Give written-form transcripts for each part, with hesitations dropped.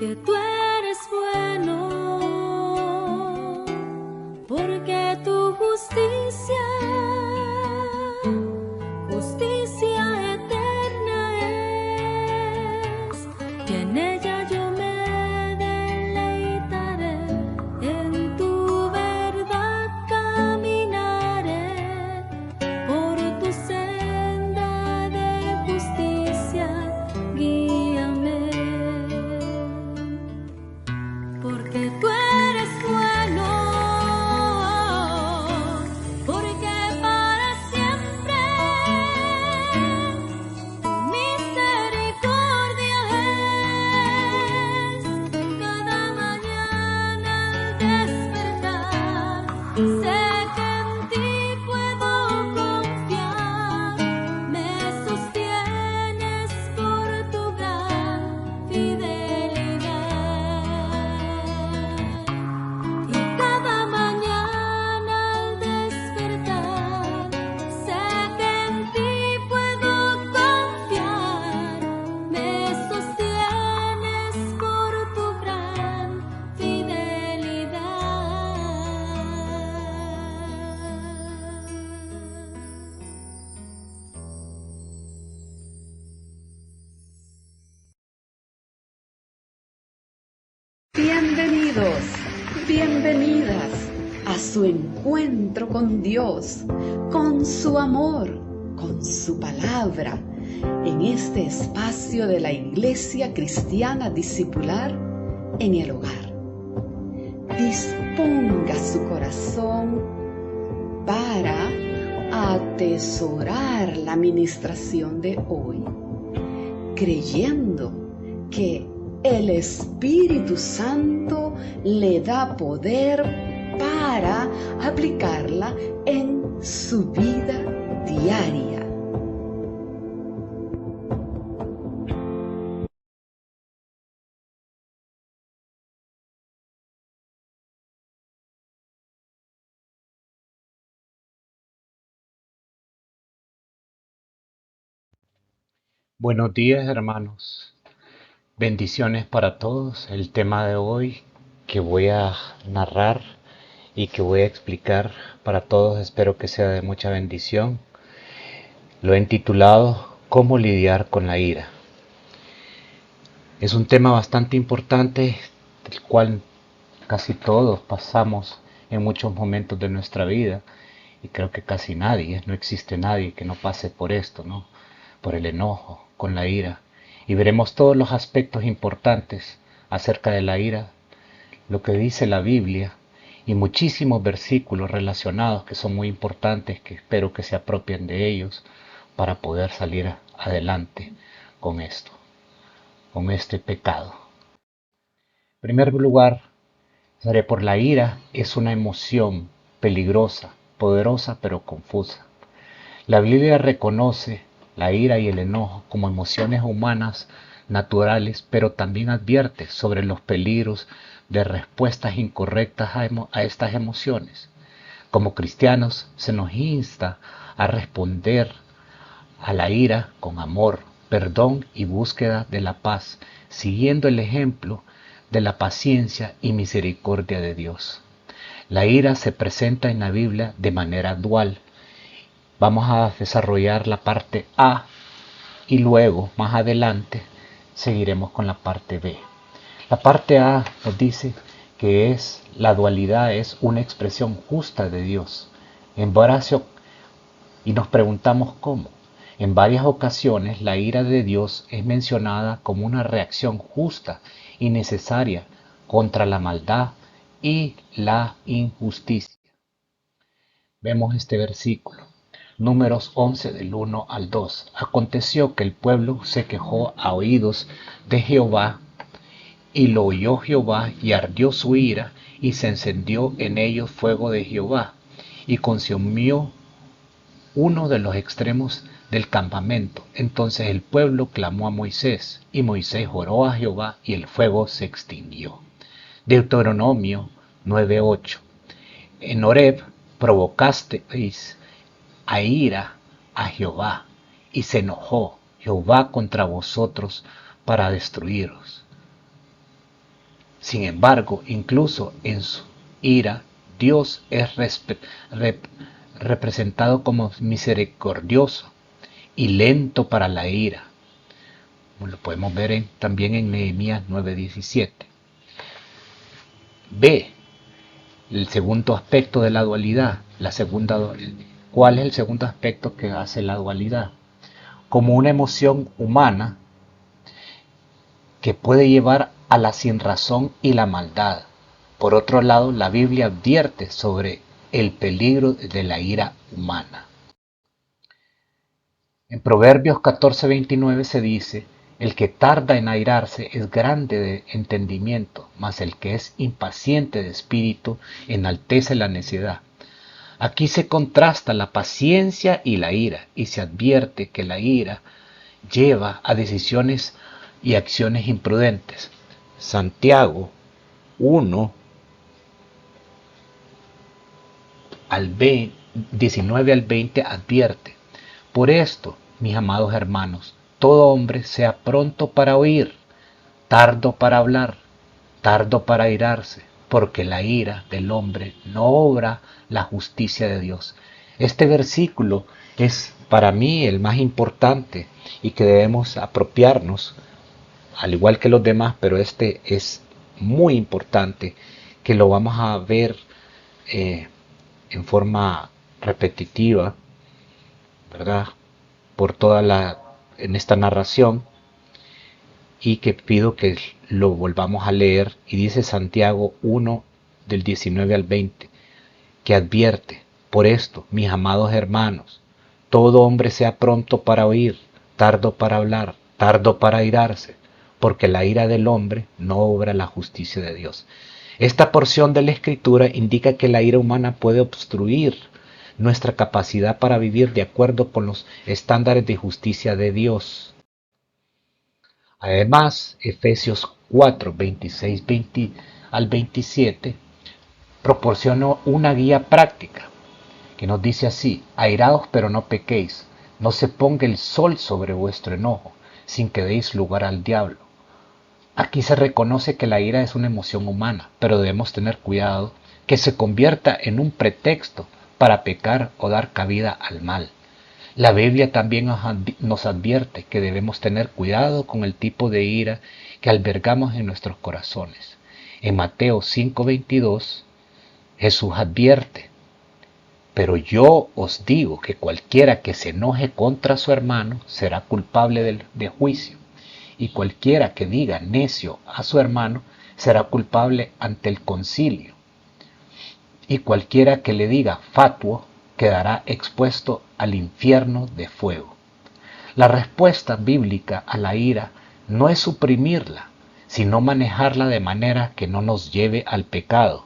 porque tú eres bueno, porque tu justicia, justicia eterna es, y en ella yo me deleitaré, en tu verdad caminaré, por tu senda de justicia, guíame. Porque tú eres bueno, porque para siempre tu misericordia es. Cada mañana al despertar, sé que en ti puedo confiar. Me sostienes por tu gran fidelidad. Y cada mañana al despertar, sé que en ti puedo confiar. Me sostienes por tu gran fidelidad. Bienvenidos, bienvenidas a su encuentro con Dios, con su amor, con su palabra, en este espacio de la Iglesia Cristiana Discipular en el hogar. Disponga su corazón para atesorar la ministración de hoy, creyendo que el Espíritu Santo le da poder para aplicarla en su vida diaria. Buenos días, hermanos. Bendiciones para todos. El tema de hoy que voy a narrar y que voy a explicar para todos, espero que sea de mucha bendición. Lo he intitulado ¿Cómo lidiar con la ira? Es un tema bastante importante, del cual casi todos pasamos en muchos momentos de nuestra vida, y creo que casi nadie, no existe nadie que no pase por esto, ¿no? Por el enojo, con la ira. Y veremos todos los aspectos importantes acerca de la ira, lo que dice la Biblia y muchísimos versículos relacionados que son muy importantes, que espero que se apropien de ellos para poder salir adelante con esto, con este pecado. En primer lugar, por la ira es una emoción peligrosa, poderosa pero confusa. La Biblia reconoce la ira y el enojo como emociones humanas naturales, pero también advierte sobre los peligros de respuestas incorrectas a estas emociones. Como cristianos se nos insta a responder a la ira con amor, perdón y búsqueda de la paz, siguiendo el ejemplo de la paciencia y misericordia de Dios. La ira se presenta en la Biblia de manera dual. Vamos a desarrollar la parte A y luego, más adelante, seguiremos con la parte B. La parte A nos dice que la dualidad es una expresión justa de Dios. Y nos preguntamos cómo. En varias ocasiones la ira de Dios es mencionada como una reacción justa y necesaria contra la maldad y la injusticia. Vemos este versículo. Números 11 del 1 al 2. Aconteció que el pueblo se quejó a oídos de Jehová, y lo oyó Jehová, y ardió su ira, y se encendió en ellos fuego de Jehová, y consumió uno de los extremos del campamento. Entonces el pueblo clamó a Moisés, y Moisés oró a Jehová, y el fuego se extinguió. Deuteronomio 9:8. En Horeb provocasteis a ira a Jehová, y se enojó Jehová contra vosotros para destruiros. Sin embargo, incluso en su ira, Dios es representado como misericordioso y lento para la ira. Lo podemos ver también en Nehemías 9:17. B. El segundo aspecto de la dualidad. ¿Cuál es el segundo aspecto que hace la dualidad? Como una emoción humana que puede llevar a la sinrazón y la maldad. Por otro lado, la Biblia advierte sobre el peligro de la ira humana. En Proverbios 14:29 se dice: el que tarda en airarse es grande de entendimiento, mas el que es impaciente de espíritu enaltece la necedad. Aquí se contrasta la paciencia y la ira, y se advierte que la ira lleva a decisiones y acciones imprudentes. Santiago 1 19 al 20 advierte: por esto, mis amados hermanos, todo hombre sea pronto para oír, tardo para hablar, tardo para airarse, porque la ira del hombre no obra la justicia de Dios. Este versículo es para mí el más importante y que debemos apropiarnos, al igual que los demás, pero este es muy importante, que lo vamos a ver en forma repetitiva, ¿verdad? En esta narración, y que pido que lo volvamos a leer. Y dice Santiago 1 del 19 al 20, que advierte: por esto, mis amados hermanos, todo hombre sea pronto para oír, tardo para hablar, tardo para airarse, porque la ira del hombre no obra la justicia de Dios. Esta porción de la Escritura indica que la ira humana puede obstruir nuestra capacidad para vivir de acuerdo con los estándares de justicia de Dios. Además, Efesios 4, 26 al 27 proporciona una guía práctica que nos dice así: airaos pero no pequéis, no se ponga el sol sobre vuestro enojo, sin que deis lugar al diablo. Aquí se reconoce que la ira es una emoción humana, pero debemos tener cuidado que se convierta en un pretexto para pecar o dar cabida al mal. La Biblia también nos advierte que debemos tener cuidado con el tipo de ira que albergamos en nuestros corazones. En Mateo 5:22, Jesús advierte: pero yo os digo que cualquiera que se enoje contra su hermano será culpable de juicio, y cualquiera que diga necio a su hermano será culpable ante el concilio, y cualquiera que le diga fatuo quedará expuesto al infierno de fuego. La respuesta bíblica a la ira no es suprimirla, sino manejarla de manera que no nos lleve al pecado.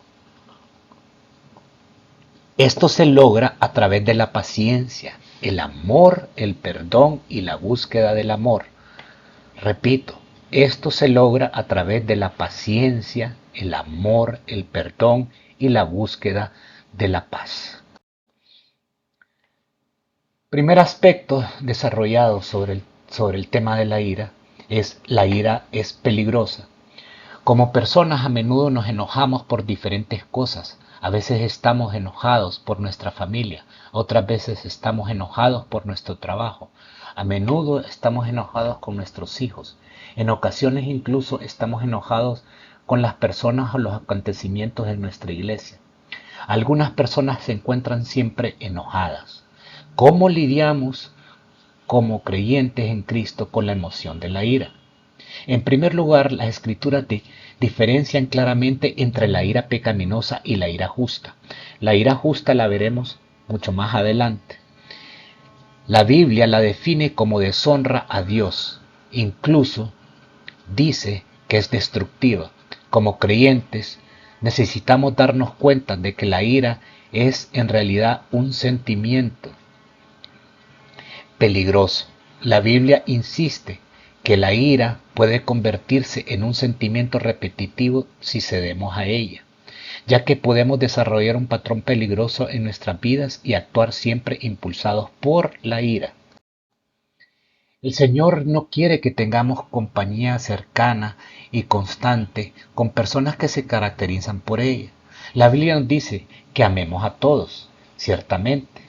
Esto se logra a través de la paciencia, el amor, el perdón y la búsqueda del amor. Repito, esto se logra a través de la paciencia, el amor, el perdón y la búsqueda de la paz. Primer aspecto desarrollado sobre el tema de la ira es peligrosa. Como personas a menudo nos enojamos por diferentes cosas. A veces estamos enojados por nuestra familia, otras veces estamos enojados por nuestro trabajo. A menudo estamos enojados con nuestros hijos. En ocasiones incluso estamos enojados con las personas o los acontecimientos en nuestra iglesia. Algunas personas se encuentran siempre enojadas. ¿Cómo lidiamos como creyentes en Cristo con la emoción de la ira? En primer lugar, las Escrituras diferencian claramente entre la ira pecaminosa y la ira justa. La ira justa la veremos mucho más adelante. La Biblia la define como deshonra a Dios. Incluso dice que es destructiva. Como creyentes, necesitamos darnos cuenta de que la ira es en realidad un sentimiento peligroso. La Biblia insiste que la ira puede convertirse en un sentimiento repetitivo si cedemos a ella, ya que podemos desarrollar un patrón peligroso en nuestras vidas y actuar siempre impulsados por la ira. El Señor no quiere que tengamos compañía cercana y constante con personas que se caracterizan por ella. La Biblia nos dice que amemos a todos, ciertamente.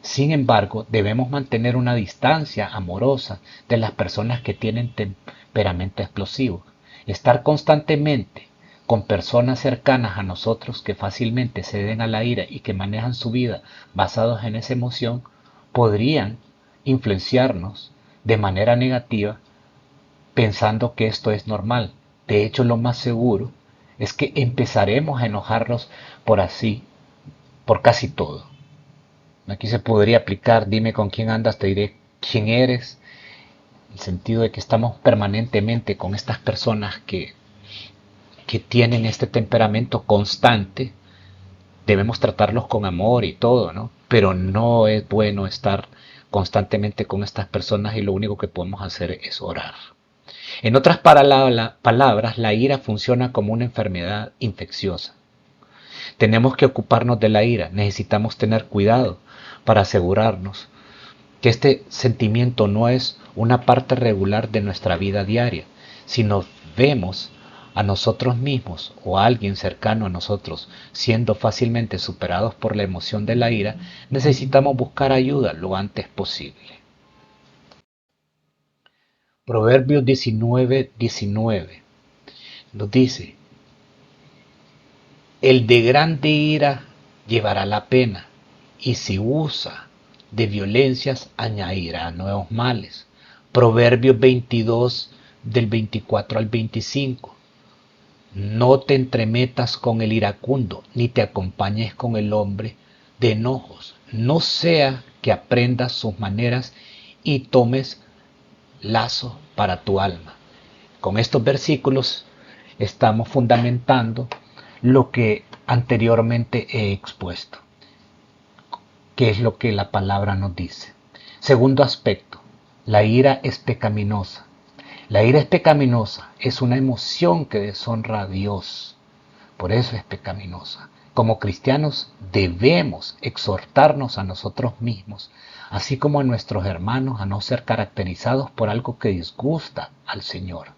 Sin embargo, debemos mantener una distancia amorosa de las personas que tienen temperamento explosivo. Estar constantemente con personas cercanas a nosotros que fácilmente ceden a la ira y que manejan su vida basados en esa emoción, podrían influenciarnos de manera negativa pensando que esto es normal. De hecho, lo más seguro es que empezaremos a enojarnos por casi todo. Aquí se podría aplicar, dime con quién andas, te diré quién eres, en el sentido de que estamos permanentemente con estas personas que tienen este temperamento constante. Debemos tratarlos con amor y todo, ¿no? Pero no es bueno estar constantemente con estas personas y lo único que podemos hacer es orar. En otras palabras, la ira funciona como una enfermedad infecciosa. Tenemos que ocuparnos de la ira, necesitamos tener cuidado para asegurarnos que este sentimiento no es una parte regular de nuestra vida diaria. Si nos vemos a nosotros mismos o a alguien cercano a nosotros siendo fácilmente superados por la emoción de la ira, necesitamos buscar ayuda lo antes posible. Proverbios 19:19 nos dice: el de grande ira llevará la pena, y si usa de violencias añadirá nuevos males. Proverbios 22 del 24 al 25. No te entremetas con el iracundo, ni te acompañes con el hombre de enojos. No sea que aprendas sus maneras y tomes lazo para tu alma. Con estos versículos estamos fundamentando lo que anteriormente he expuesto, que es lo que la palabra nos dice. Segundo aspecto, la ira es pecaminosa. La ira es pecaminosa, es una emoción que deshonra a Dios. Por eso es pecaminosa. Como cristianos debemos exhortarnos a nosotros mismos, así como a nuestros hermanos, a no ser caracterizados por algo que disgusta al Señor.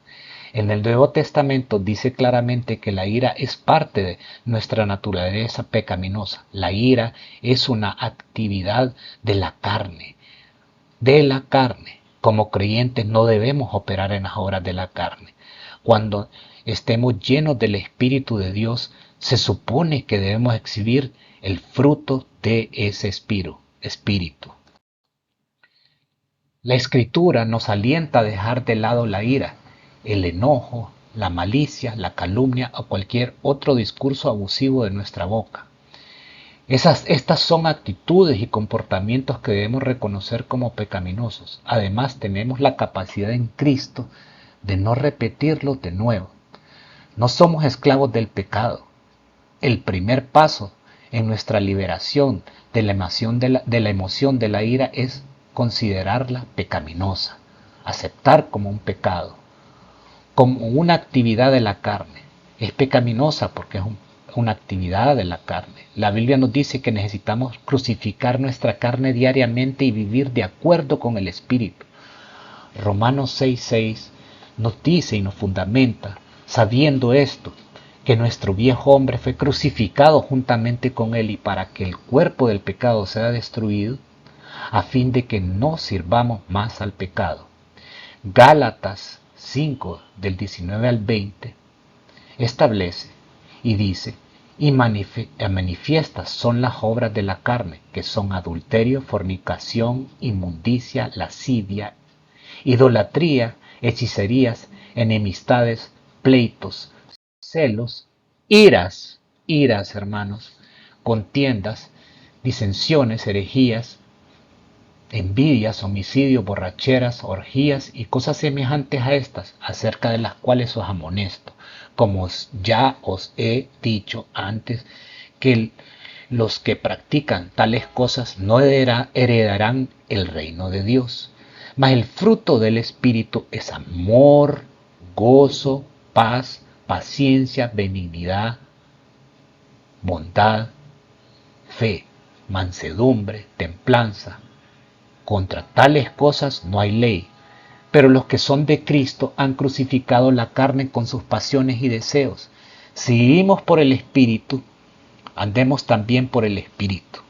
En el Nuevo Testamento dice claramente que la ira es parte de nuestra naturaleza pecaminosa. La ira es una actividad de la carne. De la carne. Como creyentes no debemos operar en las obras de la carne. Cuando estemos llenos del Espíritu de Dios, se supone que debemos exhibir el fruto de ese espíritu. La Escritura nos alienta a dejar de lado la ira, el enojo, la malicia, la calumnia o cualquier otro discurso abusivo de nuestra boca. Estas son actitudes y comportamientos que debemos reconocer como pecaminosos. Además, tenemos la capacidad en Cristo de no repetirlos de nuevo. No somos esclavos del pecado. El primer paso en nuestra liberación de la emoción de la ira es considerarla pecaminosa, aceptar como un pecado, como una actividad de la carne. Es pecaminosa porque es una actividad de la carne. La Biblia nos dice que necesitamos crucificar nuestra carne diariamente y vivir de acuerdo con el Espíritu. Romanos 6:6 nos dice y nos fundamenta, sabiendo esto, que nuestro viejo hombre fue crucificado juntamente con él y para que el cuerpo del pecado sea destruido, a fin de que no sirvamos más al pecado. Gálatas 5 del 19 al 20 establece y dice: y manifiestas son las obras de la carne, que son adulterio, fornicación, inmundicia, lascivia, idolatría, hechicerías, enemistades, pleitos, celos, iras hermanos, contiendas, disensiones, herejías, envidias, homicidios, borracheras, orgías y cosas semejantes a estas, acerca de las cuales os amonesto, como ya os he dicho antes, que los que practican tales cosas no heredarán el reino de Dios. Mas el fruto del Espíritu es amor, gozo, paz, paciencia, benignidad, bondad, fe, mansedumbre, templanza. Contra tales cosas no hay ley. Pero los que son de Cristo han crucificado la carne con sus pasiones y deseos. Si vivimos por el Espíritu, andemos también por el Espíritu.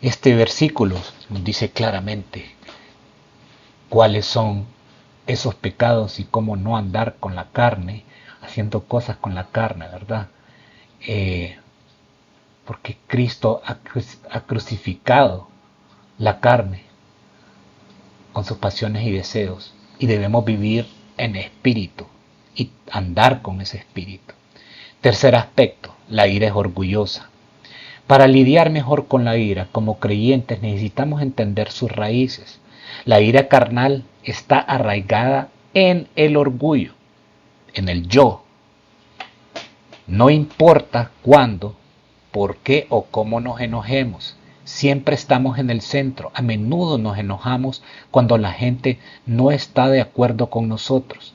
Este versículo nos dice claramente cuáles son esos pecados y cómo no andar con la carne, haciendo cosas con la carne, ¿verdad? Porque Cristo ha crucificado la carne con sus pasiones y deseos, y debemos vivir en espíritu y andar con ese espíritu. Tercer aspecto, la ira es orgullosa. Para lidiar mejor con la ira, como creyentes necesitamos entender sus raíces. La ira carnal está arraigada en el orgullo, en el yo. No importa cuándo, por qué o cómo nos enojemos, siempre estamos en el centro. A menudo nos enojamos cuando la gente no está de acuerdo con nosotros.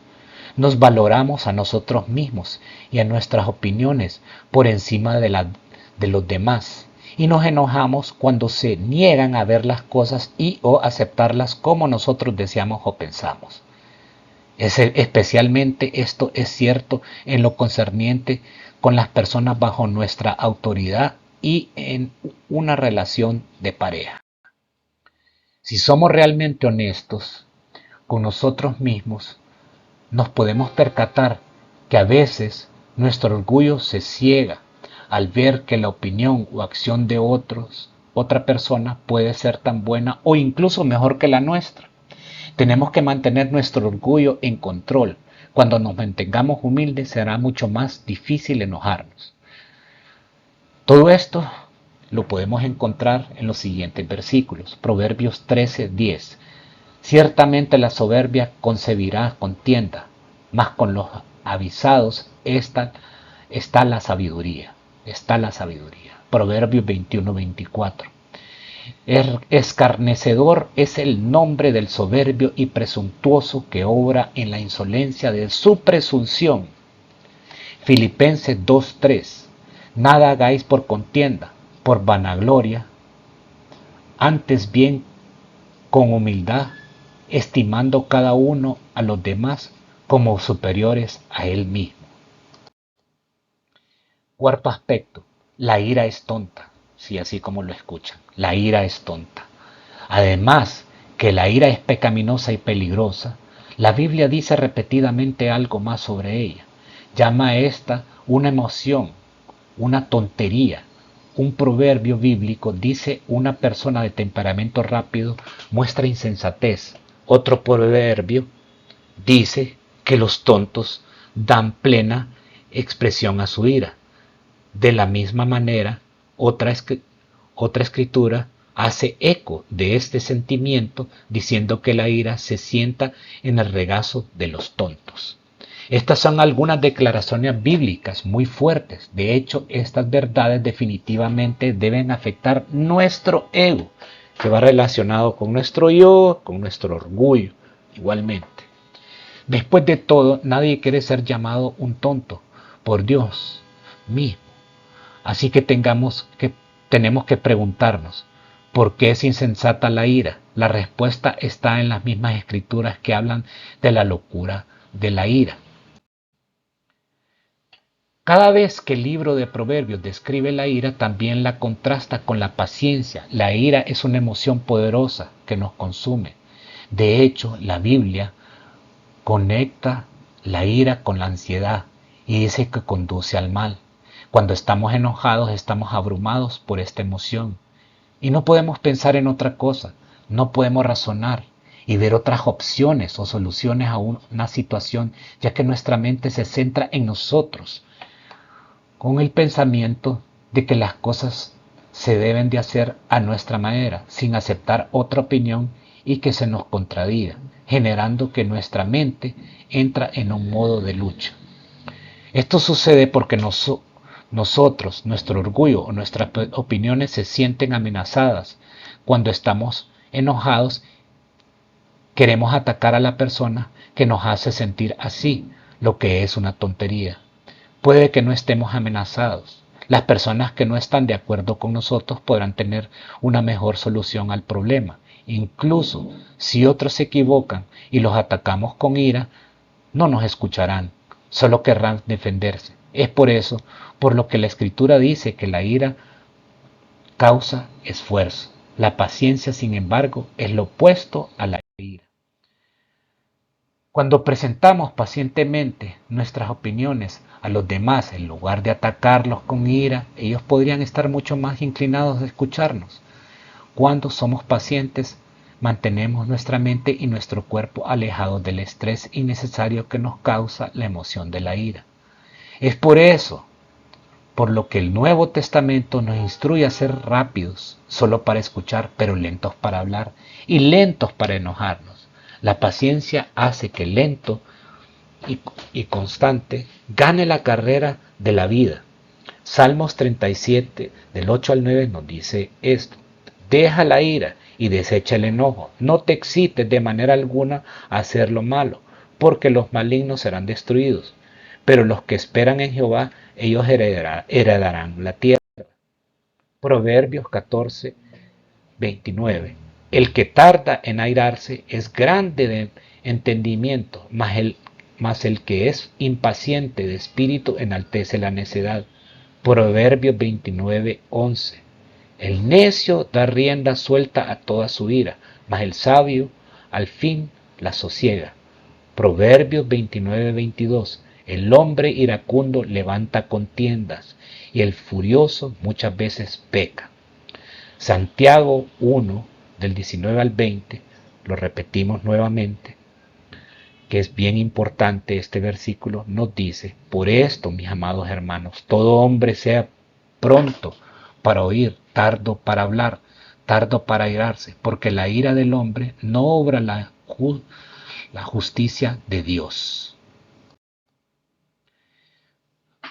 Nos valoramos a nosotros mismos y a nuestras opiniones por encima de los demás. Y nos enojamos cuando se niegan a ver las cosas y o aceptarlas como nosotros deseamos o pensamos. Especialmente esto es cierto en lo concerniente con las personas bajo nuestra autoridad y en una relación de pareja. Si somos realmente honestos con nosotros mismos, nos podemos percatar que a veces nuestro orgullo se ciega al ver que la opinión o acción de otra persona puede ser tan buena o incluso mejor que la nuestra. Tenemos que mantener nuestro orgullo en control. Cuando nos mantengamos humildes será mucho más difícil enojarnos. Todo esto lo podemos encontrar en los siguientes versículos. Proverbios 13:10. Ciertamente la soberbia concebirá contienda, mas con los avisados está la sabiduría. Proverbios 21:24. Escarnecedor es el nombre del soberbio y presuntuoso que obra en la insolencia de su presunción. Filipenses 2:3. Nada hagáis por contienda, por vanagloria, antes bien con humildad, estimando cada uno a los demás como superiores a él mismo. Cuarto aspecto, la ira es tonta. Sí, así como lo escuchan, la ira es tonta. Además que la ira es pecaminosa y peligrosa, la Biblia dice repetidamente algo más sobre ella. Llama a esta una emoción, una tontería. Un proverbio bíblico dice una persona de temperamento rápido muestra insensatez. Otro proverbio dice que los tontos dan plena expresión a su ira. De la misma manera, otra escritura hace eco de este sentimiento diciendo que la ira se sienta en el regazo de los tontos. Estas son algunas declaraciones bíblicas muy fuertes. De hecho, estas verdades definitivamente deben afectar nuestro ego, que va relacionado con nuestro yo, con nuestro orgullo, igualmente. Después de todo, nadie quiere ser llamado un tonto por Dios mismo. Así que tenemos que preguntarnos, ¿por qué es insensata la ira? La respuesta está en las mismas escrituras que hablan de la locura de la ira. Cada vez que el libro de Proverbios describe la ira, también la contrasta con la paciencia. La ira es una emoción poderosa que nos consume. De hecho, la Biblia conecta la ira con la ansiedad y dice que conduce al mal. Cuando estamos enojados, estamos abrumados por esta emoción y no podemos pensar en otra cosa, no podemos razonar y ver otras opciones o soluciones a una situación, ya que nuestra mente se centra en nosotros, con el pensamiento de que las cosas se deben de hacer a nuestra manera, sin aceptar otra opinión y que se nos contradiga, generando que nuestra mente entra en un modo de lucha. Esto sucede porque nosotros, nuestro orgullo o nuestras opiniones se sienten amenazadas. Cuando estamos enojados, queremos atacar a la persona que nos hace sentir así, lo que es una tontería. Puede que no estemos amenazados. Las personas que no están de acuerdo con nosotros podrán tener una mejor solución al problema Incluso si otros se equivocan y los atacamos con ira, no nos escucharán, solo querrán defenderse. Es por eso, por lo que la Escritura dice que la ira causa esfuerzo. La paciencia, sin embargo, es lo opuesto a la ira. Cuando presentamos pacientemente nuestras opiniones a los demás, en lugar de atacarlos con ira, ellos podrían estar mucho más inclinados a escucharnos. Cuando somos pacientes, mantenemos nuestra mente y nuestro cuerpo alejados del estrés innecesario que nos causa la emoción de la ira. Es por eso, por lo que el Nuevo Testamento nos instruye a ser rápidos, solo para escuchar, pero lentos para hablar y lentos para enojarnos. La paciencia hace que lento y constante gane la carrera de la vida. Salmos 37, del 8 al 9 nos dice esto. Deja la ira y desecha el enojo. No te excites de manera alguna a hacer lo malo, porque los malignos serán destruidos. Pero los que esperan en Jehová, ellos heredarán la tierra. Proverbios 14, 29. El que tarda en airarse es grande de entendimiento, mas el que es impaciente de espíritu enaltece la necedad. Proverbios 29, 11. El necio da rienda suelta a toda su ira, mas el sabio al fin la sosiega. Proverbios 29, 22. El hombre iracundo levanta contiendas y el furioso muchas veces peca. Santiago 1, del 19 al 20, lo repetimos nuevamente, que es bien importante este versículo, nos dice, por esto, mis amados hermanos, todo hombre sea pronto para oír, tardo para hablar, tardo para airarse, porque la ira del hombre no obra la justicia de Dios.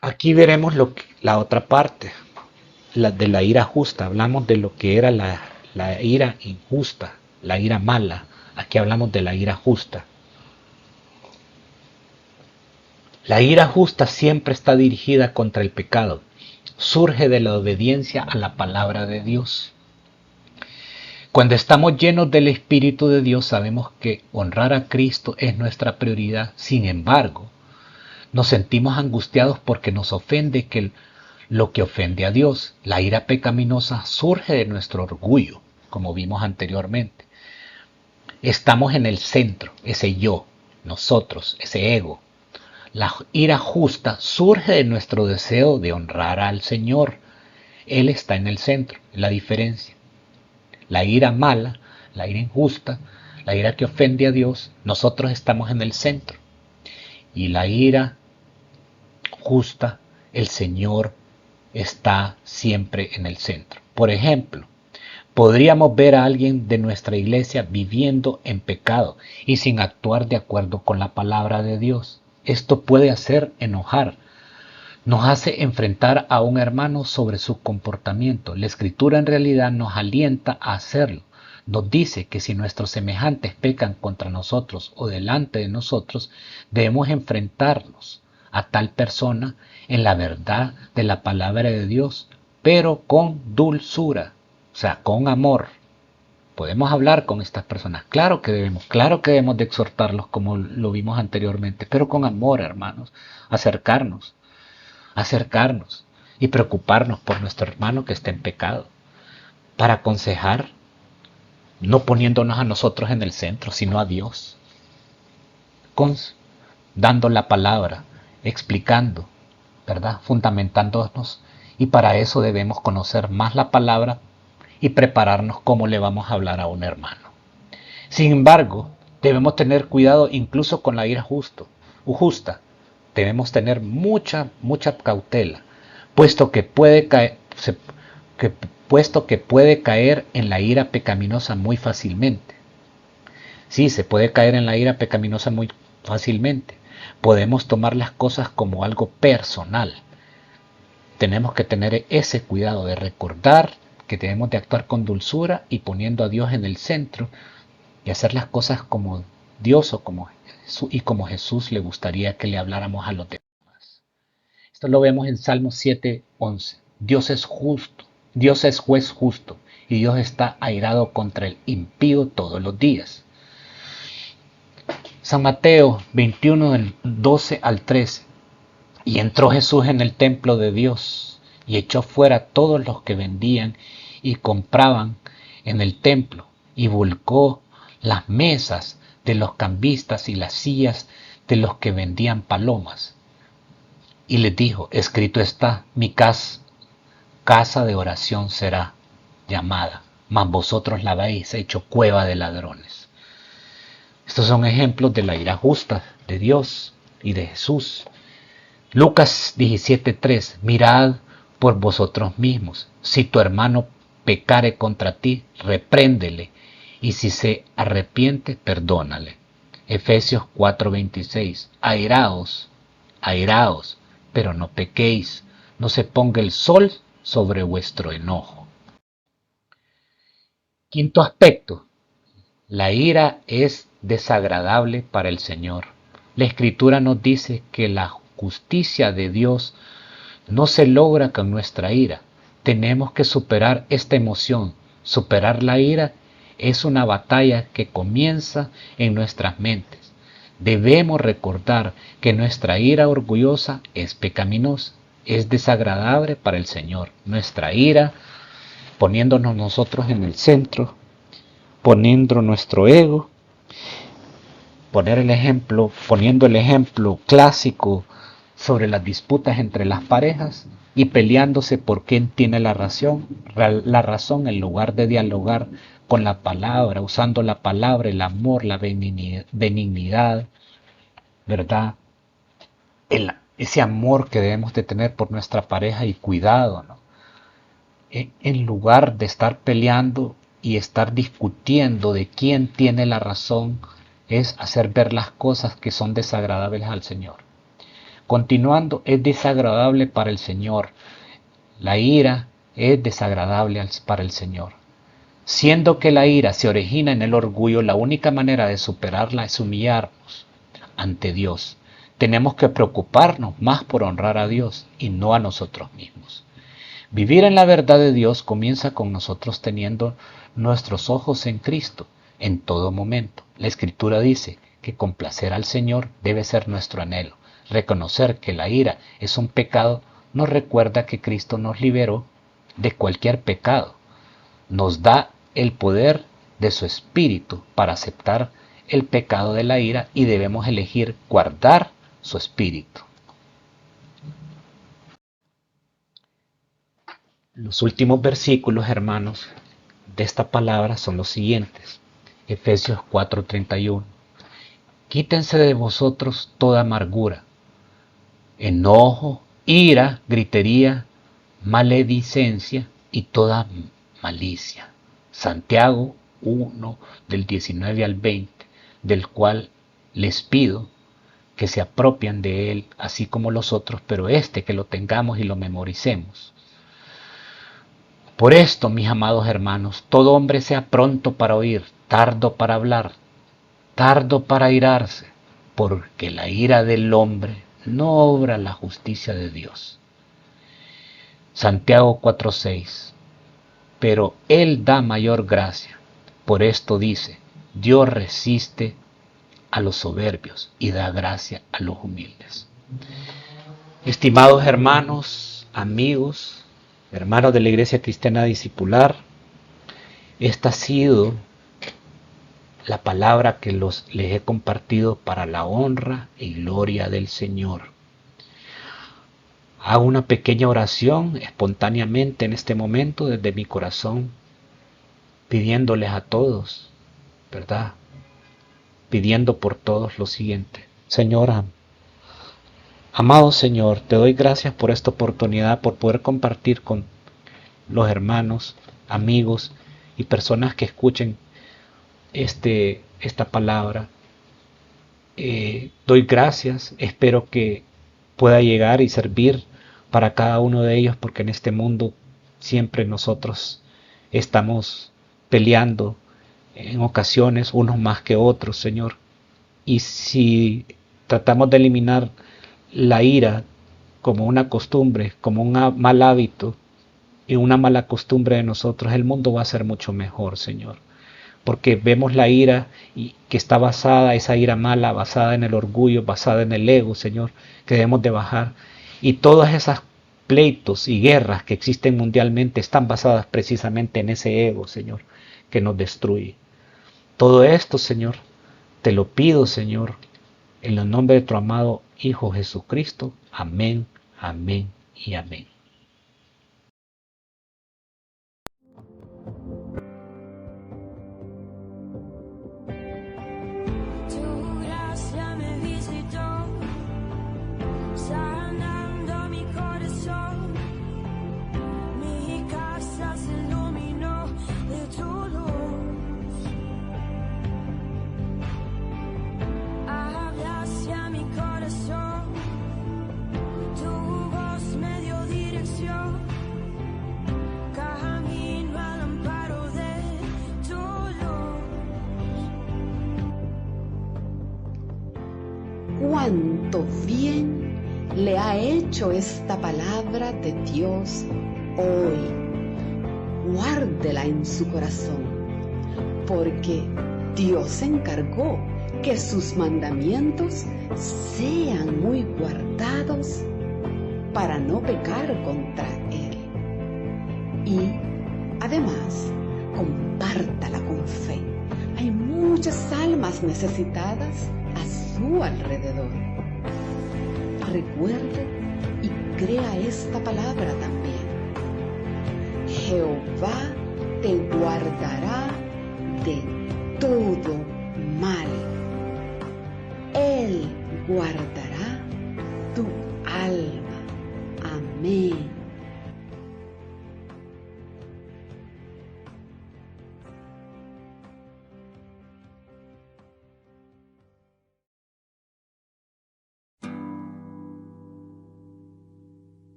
Aquí veremos la otra parte, la de la ira justa. Hablamos de lo que era la ira injusta, la ira mala. Aquí hablamos de la ira justa. La ira justa siempre está dirigida contra el pecado. Surge de la obediencia a la palabra de Dios. Cuando estamos llenos del Espíritu de Dios, sabemos que honrar a Cristo es nuestra prioridad. Sin embargo, nos sentimos angustiados porque nos ofende lo que ofende a Dios. La ira pecaminosa surge de nuestro orgullo, como vimos anteriormente. Estamos en el centro, ese yo, nosotros, ese ego. La ira justa surge de nuestro deseo de honrar al Señor. Él está en el centro, es la diferencia. La ira mala, la ira injusta, la ira que ofende a Dios, nosotros estamos en el centro. Y la ira justa, el Señor está siempre en el centro. Por ejemplo, podríamos ver a alguien de nuestra iglesia viviendo en pecado y sin actuar de acuerdo con la palabra de Dios. Esto puede hacer enojar. Nos hace enfrentar a un hermano sobre su comportamiento. La Escritura en realidad nos alienta a hacerlo. Nos dice que si nuestros semejantes pecan contra nosotros o delante de nosotros, debemos enfrentarlos a tal persona en la verdad de la palabra de Dios, pero con dulzura, o sea, con amor. Podemos hablar con estas personas, claro que debemos de exhortarlos como lo vimos anteriormente, pero con amor, hermanos, acercarnos y preocuparnos por nuestro hermano que está en pecado, para aconsejar, no poniéndonos a nosotros en el centro, sino a Dios, dando la palabra, explicando, ¿verdad? Fundamentándonos, y para eso debemos conocer más la palabra y prepararnos cómo le vamos a hablar a un hermano. Sin embargo, debemos tener cuidado incluso con la ira justa. Debemos tener mucha cautela, puesto que puede caer en la ira pecaminosa muy fácilmente. Sí, se puede caer en la ira pecaminosa muy fácilmente. Podemos tomar las cosas como algo personal. Tenemos que tener ese cuidado de recordar que debemos de actuar con dulzura y poniendo a Dios en el centro y hacer las cosas como Dios como Jesús le gustaría que le habláramos a los demás. Esto lo vemos en Salmos 7:11. Dios es justo, Dios es juez justo y Dios está airado contra el impío todos los días. San Mateo 21, del 12 al 13. Y entró Jesús en el templo de Dios y echó fuera a todos los que vendían y compraban en el templo y volcó las mesas de los cambistas y las sillas de los que vendían palomas. Y les dijo, escrito está, mi casa de oración será llamada, mas vosotros la habéis hecho cueva de ladrones. Estos son ejemplos de la ira justa de Dios y de Jesús. Lucas 17:3, mirad por vosotros mismos, si tu hermano pecare contra ti, repréndele, y si se arrepiente, perdónale. Efesios 4:26, airaos, pero no pequéis, no se ponga el sol sobre vuestro enojo. Quinto aspecto, la ira es desagradable para el Señor. La Escritura nos dice que la justicia de Dios no se logra con nuestra ira. Tenemos que superar esta emoción. Superar la ira es una batalla que comienza en nuestras mentes. Debemos recordar que nuestra ira orgullosa es pecaminosa, es desagradable para el Señor. Nuestra ira, poniéndonos nosotros en el centro, poniendo nuestro ego, poniendo el ejemplo clásico sobre las disputas entre las parejas y peleándose por quién tiene la razón en lugar de dialogar con la palabra, usando la palabra, el amor, la benignidad, ¿verdad? Ese amor que debemos de tener por nuestra pareja y cuidado, ¿no? En lugar de estar peleando y estar discutiendo de quién tiene la razón, es hacer ver las cosas que son desagradables al Señor. Continuando, es desagradable para el Señor. La ira es desagradable para el Señor. Siendo que la ira se origina en el orgullo, la única manera de superarla es humillarnos ante Dios. Tenemos que preocuparnos más por honrar a Dios y no a nosotros mismos. Vivir en la verdad de Dios comienza con nosotros teniendo nuestros ojos en Cristo en todo momento. La Escritura dice que complacer al Señor debe ser nuestro anhelo. Reconocer que la ira es un pecado nos recuerda que Cristo nos liberó de cualquier pecado. Nos da el poder de su Espíritu para aceptar el pecado de la ira y debemos elegir guardar su Espíritu. Los últimos versículos, hermanos, de esta palabra son los siguientes. Efesios 4:31. Quítense de vosotros toda amargura, enojo, ira, gritería, maledicencia y toda malicia. Santiago 1, del 19 al 20, del cual les pido que se apropian de él, así como los otros, pero que lo tengamos y lo memoricemos. Por esto, mis amados hermanos, todo hombre sea pronto para oír, tardo para hablar, tardo para airarse, porque la ira del hombre no obra la justicia de Dios. Santiago 4:6. Pero Él da mayor gracia. Por esto dice, Dios resiste a los soberbios y da gracia a los humildes. Estimados hermanos, amigos, hermanos de la Iglesia Cristiana Discipular, esta ha sido la palabra que les he compartido para la honra y gloria del Señor. Hago una pequeña oración espontáneamente en este momento desde mi corazón, pidiéndoles a todos, ¿verdad? Pidiendo por todos lo siguiente. Señor, amado Señor, te doy gracias por esta oportunidad, por poder compartir con los hermanos, amigos y personas que escuchen esta palabra. Doy gracias, espero que pueda llegar y servir para cada uno de ellos, porque en este mundo siempre nosotros estamos peleando en ocasiones, unos más que otros, Señor. Y si tratamos de eliminar la ira como una costumbre, como un mal hábito, y una mala costumbre de nosotros, el mundo va a ser mucho mejor, Señor. Porque vemos la ira y que está basada, esa ira mala, basada en el orgullo, basada en el ego, Señor, que debemos de bajar. Y todas esas pleitos y guerras que existen mundialmente están basadas precisamente en ese ego, Señor, que nos destruye. Todo esto, Señor, te lo pido, Señor, en el nombre de tu amado Hijo Jesucristo. Amén, amén y amén. Tu gracia me visitó, sanando mi corazón. Mi casa se iluminó de tu luz. Hablaste a mi corazón, tu voz me dio dirección. Camino al amparo de tu luz. Cuánto bien le ha hecho esta palabra de Dios hoy. Guárdela en su corazón, porque Dios se encargó que sus mandamientos sean muy guardados para no pecar contra Él. Y además, compártala con fe. Hay muchas almas necesitadas a su alrededor. Recuerde y crea esta palabra también. Jehová te guardará de todo mal. Él guardará tu alma. Amén.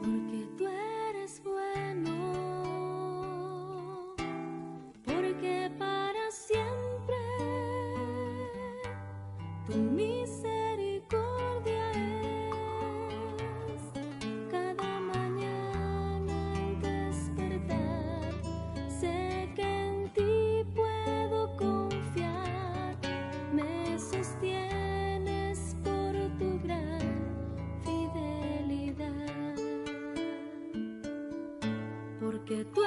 Porque tú eres bueno, porque para siempre tu misericordia es. Cada mañana al despertar, sé que en ti puedo confiar. Me sostienes por tu gran fidelidad. Porque tú